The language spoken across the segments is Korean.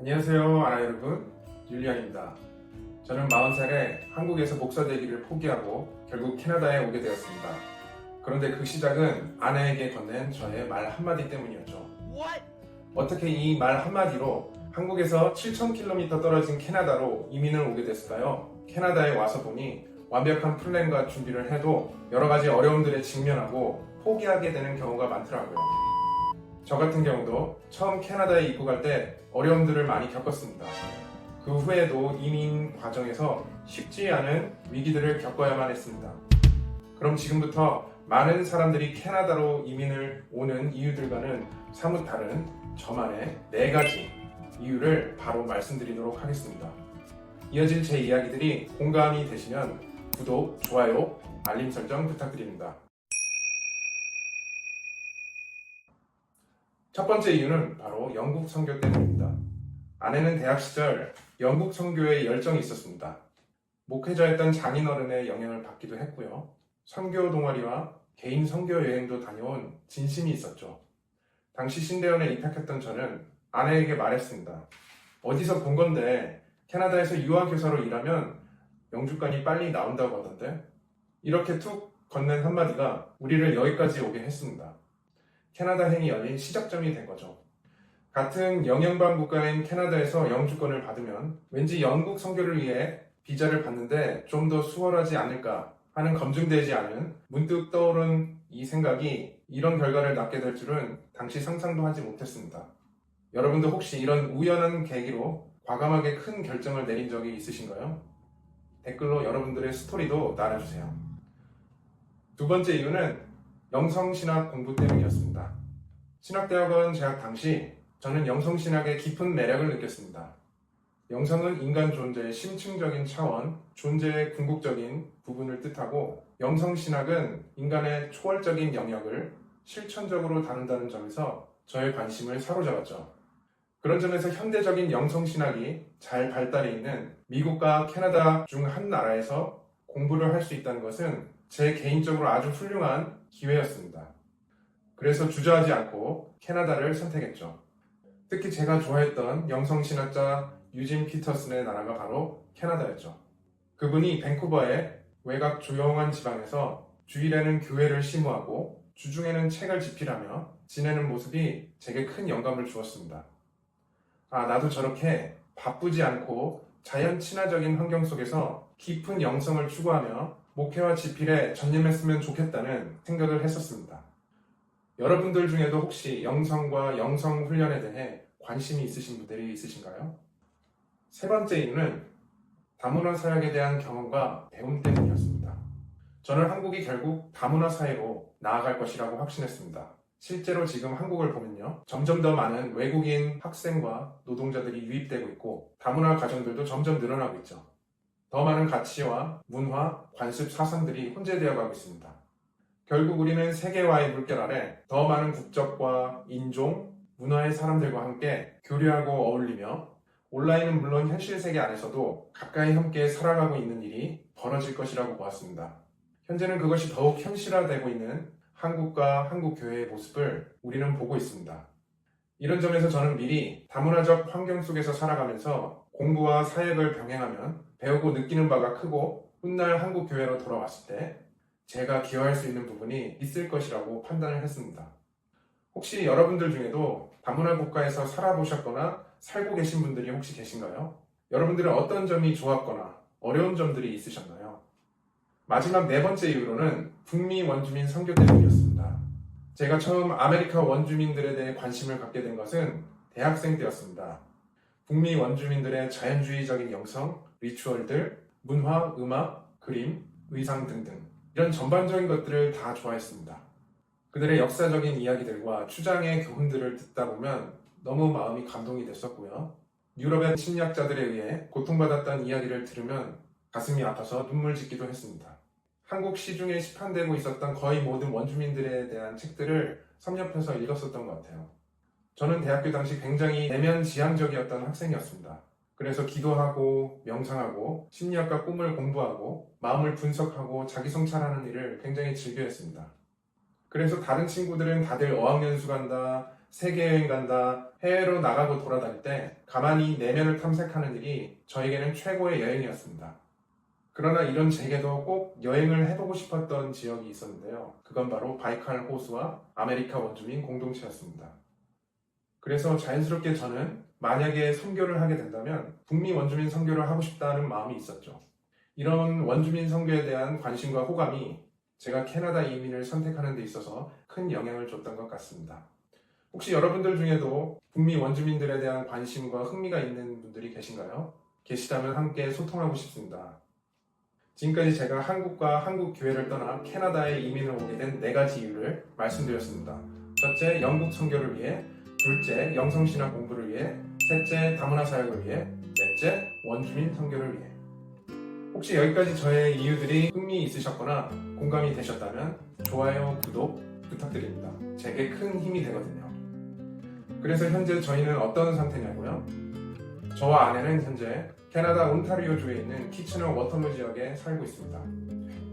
안녕하세요, 아나 여러분. 율리안입니다. 저는 40살에 한국에서 목사 되기를 포기하고 결국 캐나다에 오게 되었습니다. 그런데 그 시작은 아내에게 건넨 저의 말 한마디 때문이었죠. 어떻게 이 말 한마디로 한국에서 7,000km 떨어진 캐나다로 이민을 오게 됐을까요? 캐나다에 와서 보니 완벽한 플랜과 준비를 해도 여러 가지 어려움들에 직면하고 포기하게 되는 경우가 많더라고요. 저 같은 경우도 처음 캐나다에 입국할 때 어려움들을 많이 겪었습니다. 그 후에도 이민 과정에서 쉽지 않은 위기들을 겪어야만 했습니다. 그럼 지금부터 많은 사람들이 캐나다로 이민을 오는 이유들과는 사뭇 다른 저만의 4가지 이유를 바로 말씀드리도록 하겠습니다. 이어질 제 이야기들이 공감이 되시면 구독, 좋아요, 알림 설정 부탁드립니다. 첫 번째 이유는 바로 영국 선교 때문입니다. 아내는 대학 시절 영국 선교에 열정이 있었습니다. 목회자였던 장인어른의 영향을 받기도 했고요. 선교 동아리와 개인 선교 여행도 다녀온 진심이 있었죠. 당시 신대원에 입학했던 저는 아내에게 말했습니다. 어디서 본 건데 캐나다에서 유학교사로 일하면 영주권이 빨리 나온다고 하던데? 이렇게 툭 건넨 한마디가 우리를 여기까지 오게 했습니다. 캐나다행이 열린 시작점이 된 거죠. 같은 영연방 국가인 캐나다에서 영주권을 받으면 왠지 영국 선교를 위해 비자를 받는데 좀 더 수월하지 않을까 하는 검증되지 않은 문득 떠오른 이 생각이 이런 결과를 낳게 될 줄은 당시 상상도 하지 못했습니다. 여러분도 혹시 이런 우연한 계기로 과감하게 큰 결정을 내린 적이 있으신가요? 댓글로 여러분들의 스토리도 나눠주세요. 두 번째 이유는 영성신학 공부 때문이었습니다. 신학대학원 재학 당시 저는 영성신학의 깊은 매력을 느꼈습니다. 영성은 인간 존재의 심층적인 차원, 존재의 궁극적인 부분을 뜻하고 영성신학은 인간의 초월적인 영역을 실천적으로 다룬다는 점에서 저의 관심을 사로잡았죠. 그런 점에서 현대적인 영성신학이 잘 발달해 있는 미국과 캐나다 중 한 나라에서 공부를 할 수 있다는 것은 제 개인적으로 아주 훌륭한 기회였습니다. 그래서 주저하지 않고 캐나다를 선택했죠. 특히 제가 좋아했던 영성신학자 유진 피터슨의 나라가 바로 캐나다였죠. 그분이 밴쿠버의 외곽 조용한 지방에서 주일에는 교회를 심호하고 주중에는 책을 집필하며 지내는 모습이 제게 큰 영감을 주었습니다. 나도 저렇게 바쁘지 않고 자연 친화적인 환경 속에서 깊은 영성을 추구하며 목회와 집필에 전념했으면 좋겠다는 생각을 했었습니다. 여러분들 중에도 혹시 영성과 영성 훈련에 대해 관심이 있으신 분들이 있으신가요? 세 번째 이유는 다문화 사역에 대한 경험과 배움 때문이었습니다. 저는 한국이 결국 다문화 사회로 나아갈 것이라고 확신했습니다. 실제로 지금 한국을 보면요. 점점 더 많은 외국인 학생과 노동자들이 유입되고 있고 다문화 가정들도 점점 늘어나고 있죠. 더 많은 가치와 문화, 관습, 사상들이 혼재되어 가고 있습니다. 결국 우리는 세계화의 물결 아래 더 많은 국적과 인종, 문화의 사람들과 함께 교류하고 어울리며 온라인은 물론 현실 세계 안에서도 가까이 함께 살아가고 있는 일이 벌어질 것이라고 보았습니다. 현재는 그것이 더욱 현실화되고 있는 한국과 한국교회의 모습을 우리는 보고 있습니다. 이런 점에서 저는 미리 다문화적 환경 속에서 살아가면서 공부와 사역을 병행하면 배우고 느끼는 바가 크고 훗날 한국교회로 돌아왔을 때 제가 기여할 수 있는 부분이 있을 것이라고 판단을 했습니다. 혹시 여러분들 중에도 다문화 국가에서 살아보셨거나 살고 계신 분들이 혹시 계신가요? 여러분들은 어떤 점이 좋았거나 어려운 점들이 있으셨나요? 마지막 4번째 이유로는 북미 원주민 선교 때문이었습니다. 제가 처음 아메리카 원주민들에 대해 관심을 갖게 된 것은 대학생 때였습니다. 북미 원주민들의 자연주의적인 영성, 리추얼들, 문화, 음악, 그림, 의상 등등 이런 전반적인 것들을 다 좋아했습니다. 그들의 역사적인 이야기들과 추장의 교훈들을 듣다 보면 너무 마음이 감동이 됐었고요. 유럽의 침략자들에 의해 고통받았던 이야기를 들으면 가슴이 아파서 눈물 짓기도 했습니다. 한국 시중에 시판되고 있었던 거의 모든 원주민들에 대한 책들을 섭렵해서 읽었었던 것 같아요. 저는 대학교 당시 굉장히 내면지향적이었던 학생이었습니다. 그래서 기도하고 명상하고 심리학과 꿈을 공부하고 마음을 분석하고 자기 성찰하는 일을 굉장히 즐겨했습니다. 그래서 다른 친구들은 다들 어학연수 간다, 세계여행 간다, 해외로 나가고 돌아다닐 때 가만히 내면을 탐색하는 일이 저에게는 최고의 여행이었습니다. 그러나 이런 제게도 꼭 여행을 해보고 싶었던 지역이 있었는데요. 그건 바로 바이칼 호수와 아메리카 원주민 공동체였습니다. 그래서 자연스럽게 저는 만약에 선교를 하게 된다면 북미 원주민 선교를 하고 싶다는 마음이 있었죠. 이런 원주민 선교에 대한 관심과 호감이 제가 캐나다 이민을 선택하는 데 있어서 큰 영향을 줬던 것 같습니다. 혹시 여러분들 중에도 북미 원주민들에 대한 관심과 흥미가 있는 분들이 계신가요? 계시다면 함께 소통하고 싶습니다. 지금까지 제가 한국과 한국 교회를 떠나 캐나다에 이민을 오게 된 4가지 이유를 말씀드렸습니다. 첫째, 영국 선교를 위해. 둘째, 영성신학 공부를 위해. 셋째, 다문화 사역을 위해. 넷째, 원주민 선교를 위해. 혹시 여기까지 저의 이유들이 흥미 있으셨거나 공감이 되셨다면 좋아요, 구독 부탁드립니다. 제게 큰 힘이 되거든요. 그래서 현재 저희는 어떤 상태냐고요? 저와 아내는 현재 캐나다 온타리오주에 있는 키치너 워터루 지역에 살고 있습니다.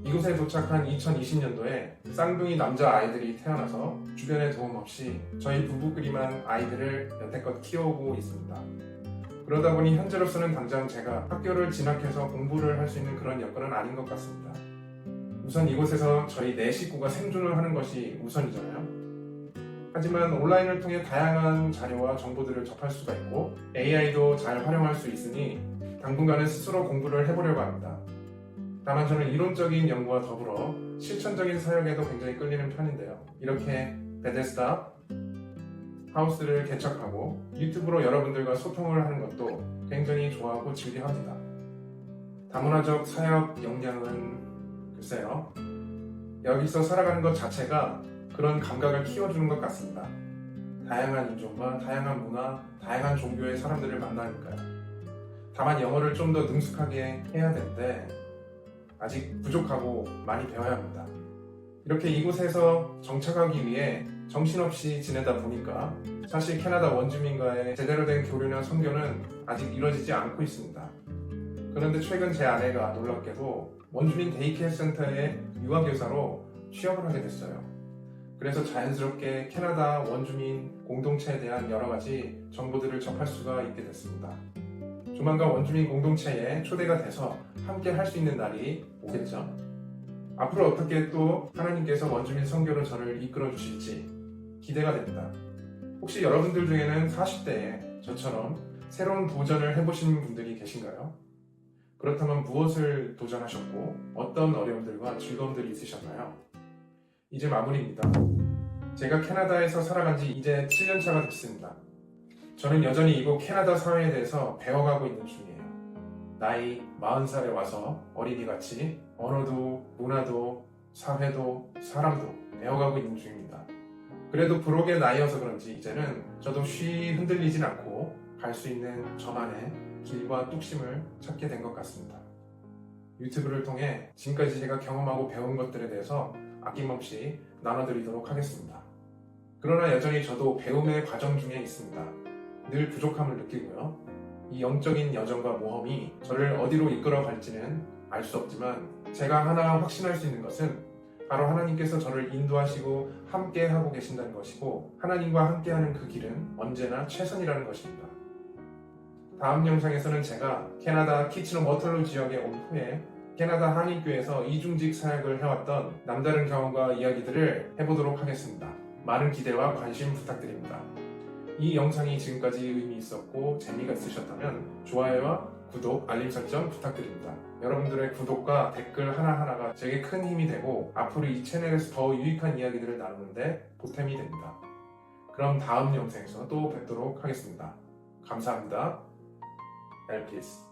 이곳에 도착한 2020년도에 쌍둥이 남자 아이들이 태어나서 주변의 도움 없이 저희 부부끼리만 아이들을 여태껏 키워오고 있습니다. 그러다 보니 현재로서는 당장 제가 학교를 진학해서 공부를 할 수 있는 그런 여건은 아닌 것 같습니다. 우선 이곳에서 저희 4식구가 생존을 하는 것이 우선이잖아요. 하지만 온라인을 통해 다양한 자료와 정보들을 접할 수가 있고 AI도 잘 활용할 수 있으니 당분간은 스스로 공부를 해보려고 합니다. 다만 저는 이론적인 연구와 더불어 실천적인 사역에도 굉장히 끌리는 편인데요. 이렇게 베데스다 하우스를 개척하고 유튜브로 여러분들과 소통을 하는 것도 굉장히 좋아하고 즐겨합니다. 다문화적 사역 역량은 글쎄요. 여기서 살아가는 것 자체가 그런 감각을 키워주는 것 같습니다. 다양한 인종과 다양한 문화, 다양한 종교의 사람들을 만나니까요. 다만 영어를 좀 더 능숙하게 해야 되는데 아직 부족하고 많이 배워야 합니다. 이렇게 이곳에서 정착하기 위해 정신없이 지내다 보니까 사실 캐나다 원주민과의 제대로 된 교류나 선교는 아직 이루어지지 않고 있습니다. 그런데 최근 제 아내가 놀랍게도 원주민 데이케어 센터의 유아교사로 취업을 하게 됐어요. 그래서 자연스럽게 캐나다 원주민 공동체에 대한 여러 가지 정보들을 접할 수가 있게 됐습니다. 조만간 원주민 공동체에 초대가 돼서 함께 할 수 있는 날이 오겠죠. 앞으로 어떻게 또 하나님께서 원주민 선교로 저를 이끌어 주실지 기대가 됩니다. 혹시 여러분들 중에는 40대에 저처럼 새로운 도전을 해보신 분들이 계신가요? 그렇다면 무엇을 도전하셨고 어떤 어려움들과 즐거움들이 있으셨나요? 이제 마무리입니다. 제가 캐나다에서 살아간 지 이제 7년차가 됐습니다. 저는 여전히 이곳 캐나다 사회에 대해서 배워가고 있는 중이에요. 나이 40살에 와서 어린이같이 언어도 문화도 사회도 사람도 배워가고 있는 중입니다. 그래도 부록의 나이여서 그런지 이제는 저도 쉬 흔들리진 않고 갈 수 있는 저만의 길과 뚝심을 찾게 된 것 같습니다. 유튜브를 통해 지금까지 제가 경험하고 배운 것들에 대해서 아낌없이 나눠드리도록 하겠습니다. 그러나 여전히 저도 배움의 과정 중에 있습니다. 늘 부족함을 느끼고요. 이 영적인 여정과 모험이 저를 어디로 이끌어 갈지는 알 수 없지만 제가 하나 확신할 수 있는 것은 바로 하나님께서 저를 인도하시고 함께 하고 계신다는 것이고 하나님과 함께하는 그 길은 언제나 최선이라는 것입니다. 다음 영상에서는 제가 캐나다 키치너 워털루 지역에 온 후에 캐나다 한인교회에서 이중직 사역을 해왔던 남다른 경험과 이야기들을 해보도록 하겠습니다. 많은 기대와 관심 부탁드립니다. 이 영상이 지금까지 의미 있었고 재미가 있으셨다면 좋아요와 구독, 알림 설정 부탁드립니다. 여러분들의 구독과 댓글 하나하나가 제게 큰 힘이 되고 앞으로 이 채널에서 더 유익한 이야기들을 나누는데 보탬이 됩니다. 그럼 다음 영상에서 또 뵙도록 하겠습니다. 감사합니다. 엘피스